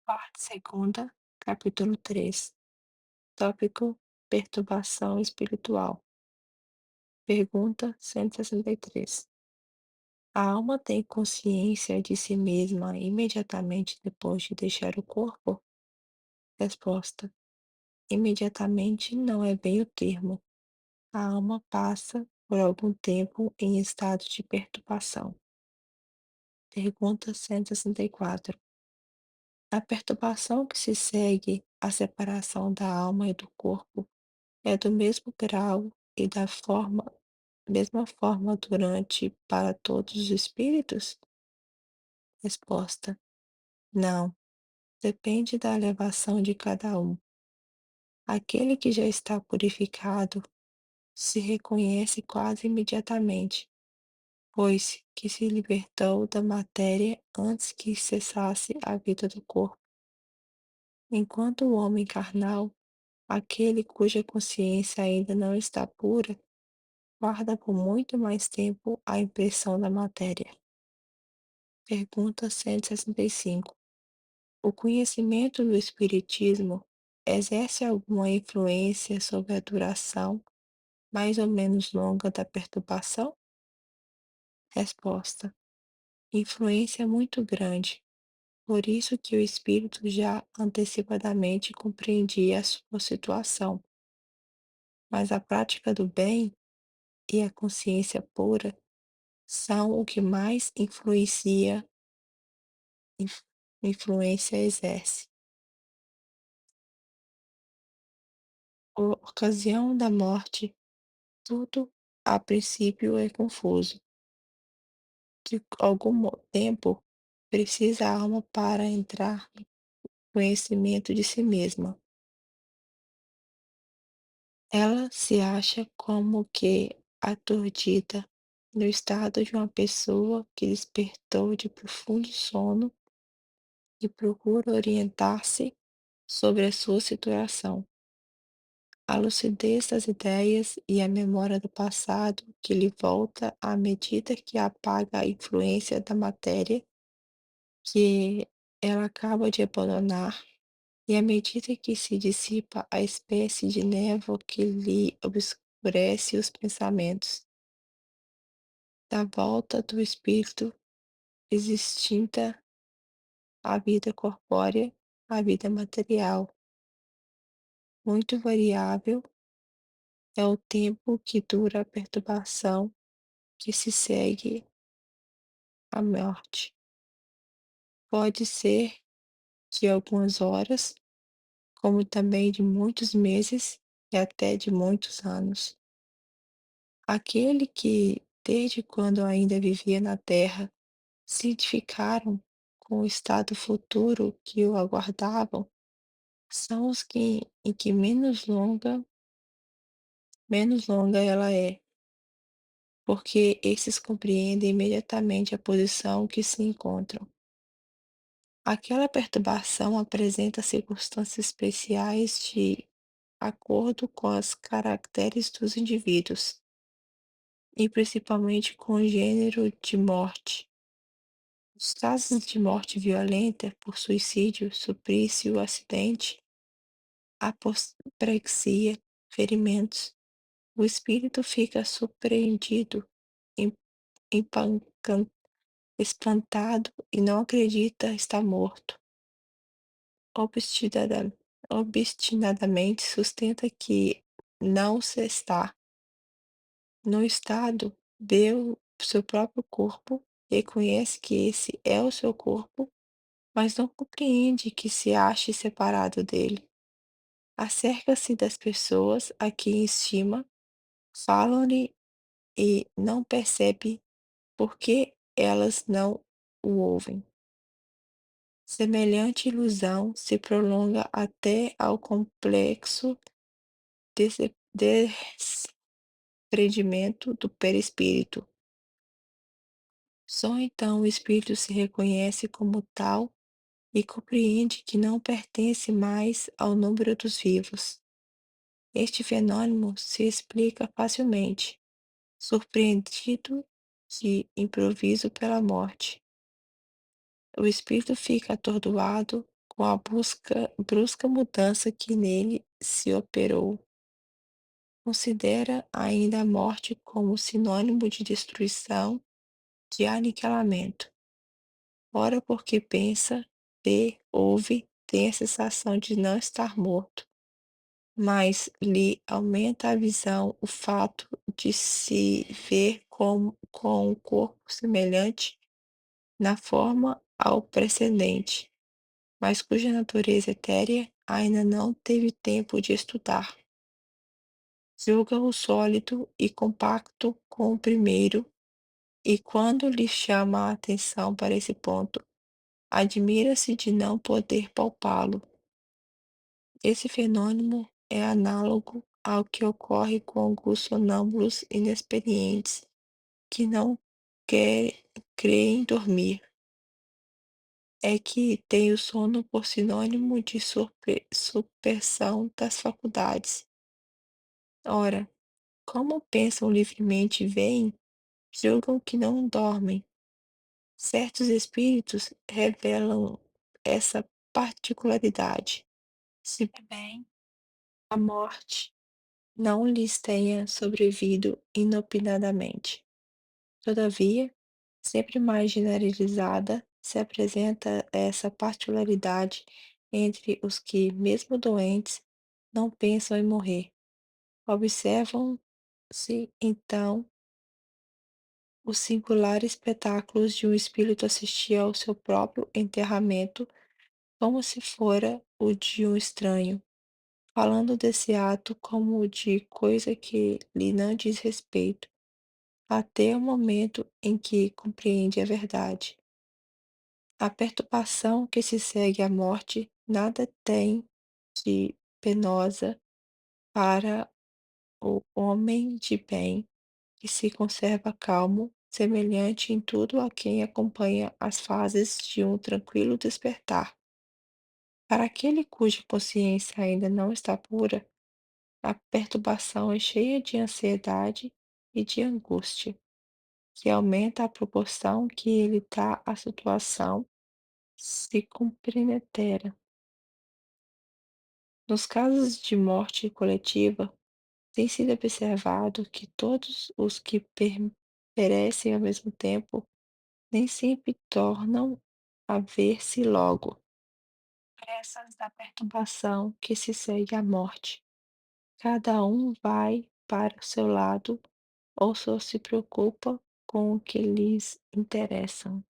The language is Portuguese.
Parte segunda, capítulo 3. Tópico: perturbação espiritual. Pergunta 163. A alma tem consciência de si mesma imediatamente depois de deixar o corpo? Resposta: imediatamente não é bem o termo. A alma passa por algum tempo em estado de perturbação. Pergunta 164. A perturbação que se segue à separação da alma e do corpo é do mesmo grau e da mesma forma durante para todos os espíritos? Resposta: não, depende da elevação de cada um. Aquele que já está purificado se reconhece quase imediatamente, pois que se libertou da matéria antes que cessasse a vida do corpo. Enquanto o homem carnal, aquele cuja consciência ainda não está pura, guarda por muito mais tempo a impressão da matéria. Pergunta 165. O conhecimento do Espiritismo exerce alguma influência sobre a duração mais ou menos longa da perturbação? Resposta: influência muito grande. Por isso que o espírito já antecipadamente compreendia a sua situação. Mas a prática do bem e a consciência pura são o que mais inf- influência exerce. Ocasião da morte, tudo a princípio é confuso. De algum tempo precisa a alma para entrar no conhecimento de si mesma. Ela se acha como que aturdida, no estado de uma pessoa que despertou de profundo sono e procura orientar-se sobre a sua situação. A lucidez das ideias e a memória do passado que lhe volta à medida que apaga a influência da matéria que ela acaba de abandonar, e à medida que se dissipa a espécie de névoa que lhe obscurece os pensamentos, da volta do espírito extinta à vida corpórea, à vida material. Muito variável é o tempo que dura a perturbação que se segue à morte. Pode ser de algumas horas, como também de muitos meses e até de muitos anos. Aquele que, desde quando ainda vivia na terra, se identificaram com o estado futuro que o aguardavam, são os que em que menos longa ela é, porque esses compreendem imediatamente a posição que se encontram. Aquela perturbação apresenta circunstâncias especiais de acordo com os caracteres dos indivíduos, e principalmente com o gênero de morte. Os casos de morte violenta por suicídio, suplício, acidente, apoplexia, ferimentos, o espírito fica surpreendido, em- empancan- espantado e não acredita estar morto. Obstinada- Obstinadamente sustenta que não se está. No estado, vê o seu próprio corpo, reconhece que esse é o seu corpo, mas não compreende que se ache separado dele. Acerca-se das pessoas a quem estima, falam-lhe e não percebe por que elas não o ouvem. Semelhante ilusão se prolonga até ao complexo desprendimento do perispírito. Só então o espírito se reconhece como tal e compreende que não pertence mais ao número dos vivos. Este fenômeno se explica facilmente, surpreendido de improviso pela morte. O espírito fica atordoado com a brusca mudança que nele se operou. Considera ainda a morte como sinônimo de destruição, de aniquilamento. Ora porque pensa, vê, ouve, tem a sensação de não estar morto, mas lhe aumenta a visão o fato de se ver com um corpo semelhante na forma ao precedente, mas cuja natureza etérea ainda não teve tempo de estudar. Julga-o sólido e compacto com o primeiro, e quando lhe chama a atenção para esse ponto, admira-se de não poder palpá-lo. Esse fenômeno é análogo ao que ocorre com alguns sonâmbulos inexperientes que não creem dormir. É que tem o sono por sinônimo de supressão das faculdades. Ora, como pensam livremente e veem, julgam que não dormem. Certos espíritos revelam essa particularidade. Se bem a morte não lhes tenha sobrevindo inopinadamente. Todavia, sempre mais generalizada se apresenta essa particularidade entre os que, mesmo doentes, não pensam em morrer. Observam-se, então, os singulares espetáculos de um espírito assistir ao seu próprio enterramento como se fora o de um estranho, falando desse ato como de coisa que lhe não diz respeito, até o momento em que compreende a verdade. A perturbação que se segue à morte nada tem de penosa para o homem de bem que se conserva calmo, semelhante em tudo a quem acompanha as fases de um tranquilo despertar. Para aquele cuja consciência ainda não está pura, a perturbação é cheia de ansiedade e de angústia, que aumenta à proporção que ele dá à situação se compenetra. Nos casos de morte coletiva, tem sido observado que todos os que perecem ao mesmo tempo nem sempre tornam a ver-se logo, pressas da perturbação que se segue à morte. Cada um vai para o seu lado ou só se preocupa com o que lhes interessa.